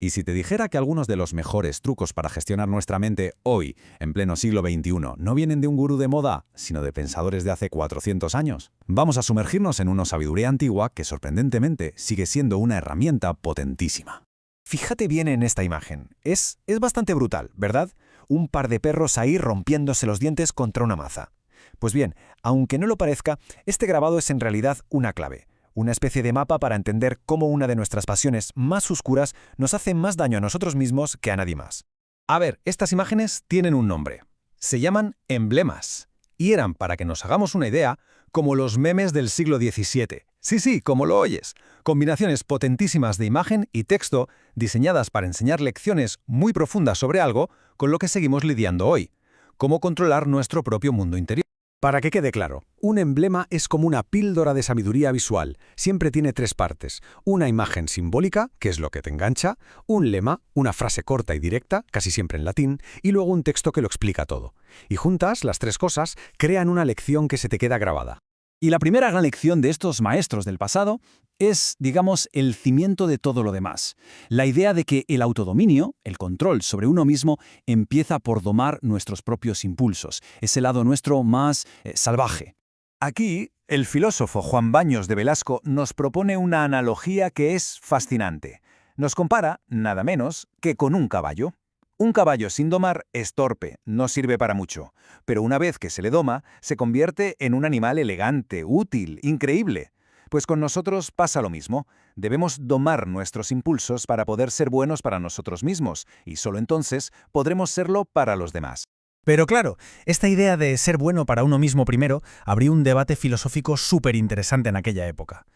Y si te dijera que algunos de los mejores trucos para gestionar nuestra mente hoy, en pleno siglo XXI, no vienen de un gurú de moda, sino de pensadores de hace 400 años, vamos a sumergirnos en una sabiduría antigua que sorprendentemente sigue siendo una herramienta potentísima. Fíjate bien en esta imagen. Es bastante brutal, ¿verdad? Un par de perros ahí rompiéndose los dientes contra una maza. Pues bien, aunque no lo parezca, este grabado es en realidad una clave. Una especie de mapa para entender cómo una de nuestras pasiones más oscuras nos hace más daño a nosotros mismos que a nadie más. A ver, estas imágenes tienen un nombre. Se llaman emblemas. Y eran, para que nos hagamos una idea, como los memes del siglo XVII. Sí, como lo oyes. Combinaciones potentísimas de imagen y texto diseñadas para enseñar lecciones muy profundas sobre algo con lo que seguimos lidiando hoy. Cómo controlar nuestro propio mundo interior. Para que quede claro, un emblema es como una píldora de sabiduría visual. Siempre tiene tres partes. Una imagen simbólica, que es lo que te engancha, un lema, una frase corta y directa, casi siempre en latín, y luego un texto que lo explica todo. Y juntas, las tres cosas, crean una lección que se te queda grabada. Y la primera gran lección de estos maestros del pasado es, digamos, el cimiento de todo lo demás. La idea de que el autodominio, el control sobre uno mismo, empieza por domar nuestros propios impulsos, ese lado nuestro más salvaje. Aquí, el filósofo Juan Baños de Velasco nos propone una analogía que es fascinante. Nos compara, nada menos, que con un caballo. Un caballo sin domar es torpe, no sirve para mucho, pero una vez que se le doma, se convierte en un animal elegante, útil, increíble. Pues con nosotros pasa lo mismo. Debemos domar nuestros impulsos para poder ser buenos para nosotros mismos, y solo entonces podremos serlo para los demás. Pero claro, esta idea de ser bueno para uno mismo primero abrió un debate filosófico súper interesante en aquella época.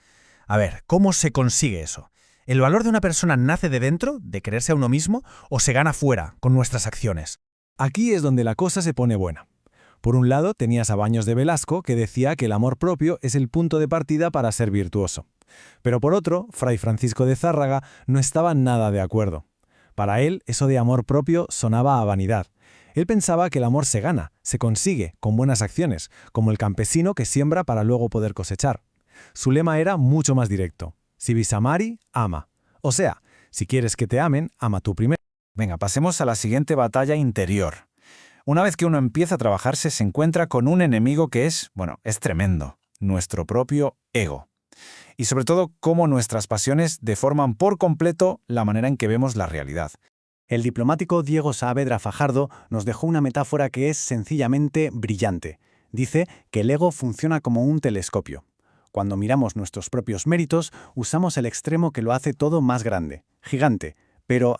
A ver, ¿cómo se consigue eso? ¿El valor de una persona nace de dentro, de quererse a uno mismo, o se gana fuera, con nuestras acciones? Aquí es donde la cosa se pone buena. Por un lado, tenías a Baños de Velasco, que decía que el amor propio es el punto de partida para ser virtuoso. Pero por otro, Fray Francisco de Zárraga no estaba nada de acuerdo. Para él, eso de amor propio sonaba a vanidad. Él pensaba que el amor se gana, se consigue, con buenas acciones, como el campesino que siembra para luego poder cosechar. Su lema era mucho más directo. Si vis amari, ama. O sea, si quieres que te amen, ama tú primero. Venga, pasemos a la siguiente batalla interior. Una vez que uno empieza a trabajarse, se encuentra con un enemigo que es tremendo. Nuestro propio ego. Y sobre todo, cómo nuestras pasiones deforman por completo la manera en que vemos la realidad. El diplomático Diego Saavedra Fajardo nos dejó una metáfora que es sencillamente brillante. Dice que el ego funciona como un telescopio. Cuando miramos nuestros propios méritos, usamos el extremo que lo hace todo más grande, gigante. Pero,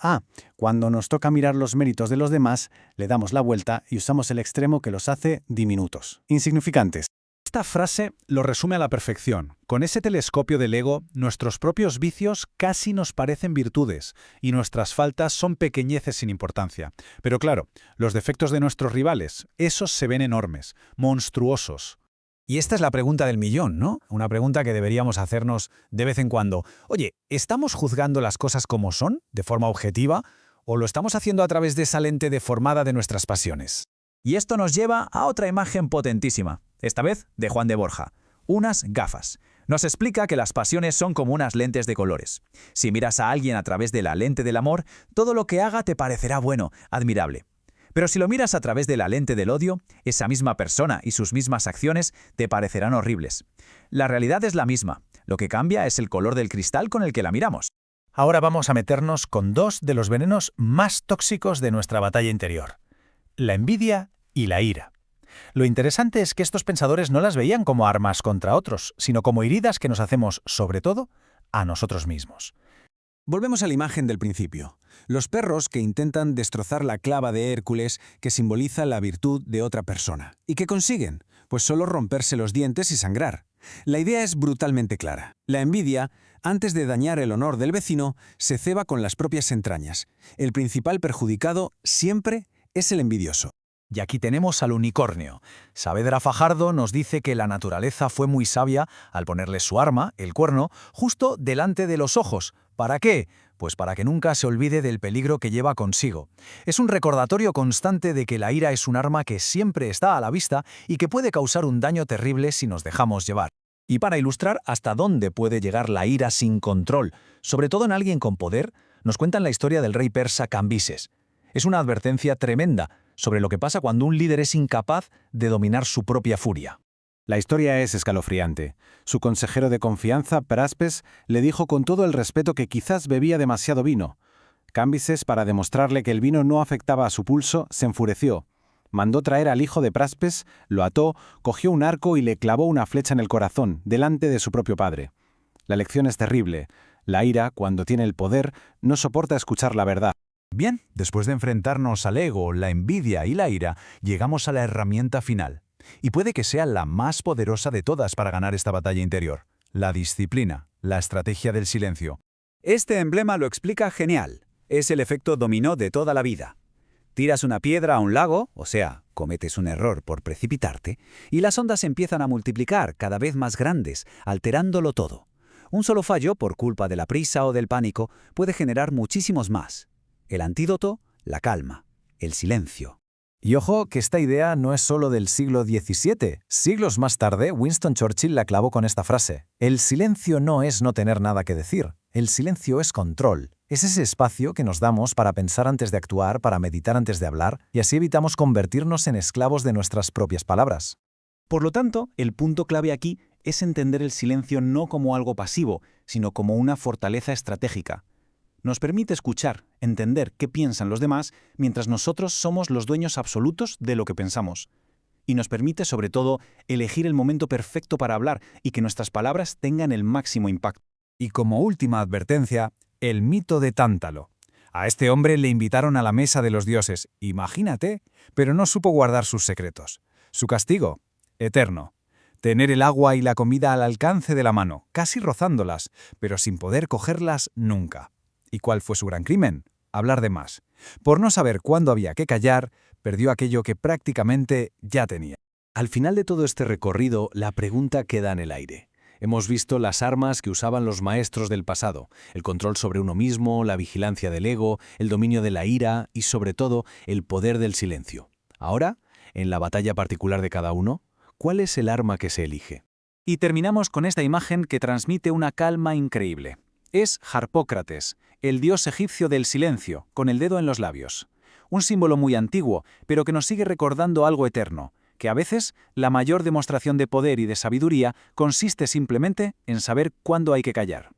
cuando nos toca mirar los méritos de los demás, le damos la vuelta y usamos el extremo que los hace diminutos, insignificantes. Esta frase lo resume a la perfección. Con ese telescopio del ego, nuestros propios vicios casi nos parecen virtudes y nuestras faltas son pequeñeces sin importancia. Pero claro, los defectos de nuestros rivales, esos se ven enormes, monstruosos. Y esta es la pregunta del millón, ¿no? Una pregunta que deberíamos hacernos de vez en cuando. Oye, ¿estamos juzgando las cosas como son, de forma objetiva, o lo estamos haciendo a través de esa lente deformada de nuestras pasiones? Y esto nos lleva a otra imagen potentísima, esta vez de Juan de Borja. Unas gafas. Nos explica que las pasiones son como unas lentes de colores. Si miras a alguien a través de la lente del amor, todo lo que haga te parecerá bueno, admirable. Pero si lo miras a través de la lente del odio, esa misma persona y sus mismas acciones te parecerán horribles. La realidad es la misma. Lo que cambia es el color del cristal con el que la miramos. Ahora vamos a meternos con dos de los venenos más tóxicos de nuestra batalla interior: la envidia y la ira. Lo interesante es que estos pensadores no las veían como armas contra otros, sino como heridas que nos hacemos, sobre todo, a nosotros mismos. Volvemos a la imagen del principio. Los perros que intentan destrozar la clava de Hércules que simboliza la virtud de otra persona. ¿Y qué consiguen? Pues solo romperse los dientes y sangrar. La idea es brutalmente clara. La envidia, antes de dañar el honor del vecino, se ceba con las propias entrañas. El principal perjudicado siempre es el envidioso. Y aquí tenemos al unicornio. Saavedra Fajardo nos dice que la naturaleza fue muy sabia al ponerle su arma, el cuerno, justo delante de los ojos. ¿Para qué? Pues para que nunca se olvide del peligro que lleva consigo. Es un recordatorio constante de que la ira es un arma que siempre está a la vista y que puede causar un daño terrible si nos dejamos llevar. Y para ilustrar hasta dónde puede llegar la ira sin control, sobre todo en alguien con poder, nos cuentan la historia del rey persa Cambises. Es una advertencia tremenda sobre lo que pasa cuando un líder es incapaz de dominar su propia furia. La historia es escalofriante. Su consejero de confianza, Praspes, le dijo con todo el respeto que quizás bebía demasiado vino. Cambises, para demostrarle que el vino no afectaba a su pulso, se enfureció. Mandó traer al hijo de Praspes, lo ató, cogió un arco y le clavó una flecha en el corazón, delante de su propio padre. La lección es terrible. La ira, cuando tiene el poder, no soporta escuchar la verdad. Bien, después de enfrentarnos al ego, la envidia y la ira, llegamos a la herramienta final. Y puede que sea la más poderosa de todas para ganar esta batalla interior: la disciplina, la estrategia del silencio. Este emblema lo explica genial. Es el efecto dominó de toda la vida. Tiras una piedra a un lago, o sea, cometes un error por precipitarte, y las ondas empiezan a multiplicar cada vez más grandes, alterándolo todo. Un solo fallo, por culpa de la prisa o del pánico, puede generar muchísimos más. El antídoto: la calma, el silencio. Y ojo que esta idea no es solo del siglo XVII. Siglos más tarde, Winston Churchill la clavó con esta frase: el silencio no es no tener nada que decir, el silencio es control. Es ese espacio que nos damos para pensar antes de actuar, para meditar antes de hablar, y así evitamos convertirnos en esclavos de nuestras propias palabras. Por lo tanto, el punto clave aquí es entender el silencio no como algo pasivo, sino como una fortaleza estratégica. Nos permite escuchar, entender qué piensan los demás, mientras nosotros somos los dueños absolutos de lo que pensamos. Y nos permite, sobre todo, elegir el momento perfecto para hablar y que nuestras palabras tengan el máximo impacto. Y como última advertencia, el mito de Tántalo. A este hombre le invitaron a la mesa de los dioses, imagínate, pero no supo guardar sus secretos. Su castigo: eterno. Tener el agua y la comida al alcance de la mano, casi rozándolas, pero sin poder cogerlas nunca. ¿Y cuál fue su gran crimen? Hablar de más. Por no saber cuándo había que callar, perdió aquello que prácticamente ya tenía. Al final de todo este recorrido, la pregunta queda en el aire. Hemos visto las armas que usaban los maestros del pasado: el control sobre uno mismo, la vigilancia del ego, el dominio de la ira y, sobre todo, el poder del silencio. Ahora, en la batalla particular de cada uno, ¿cuál es el arma que se elige? Y terminamos con esta imagen que transmite una calma increíble. Es Harpócrates, el dios egipcio del silencio, con el dedo en los labios. Un símbolo muy antiguo, pero que nos sigue recordando algo eterno: que a veces la mayor demostración de poder y de sabiduría consiste simplemente en saber cuándo hay que callar.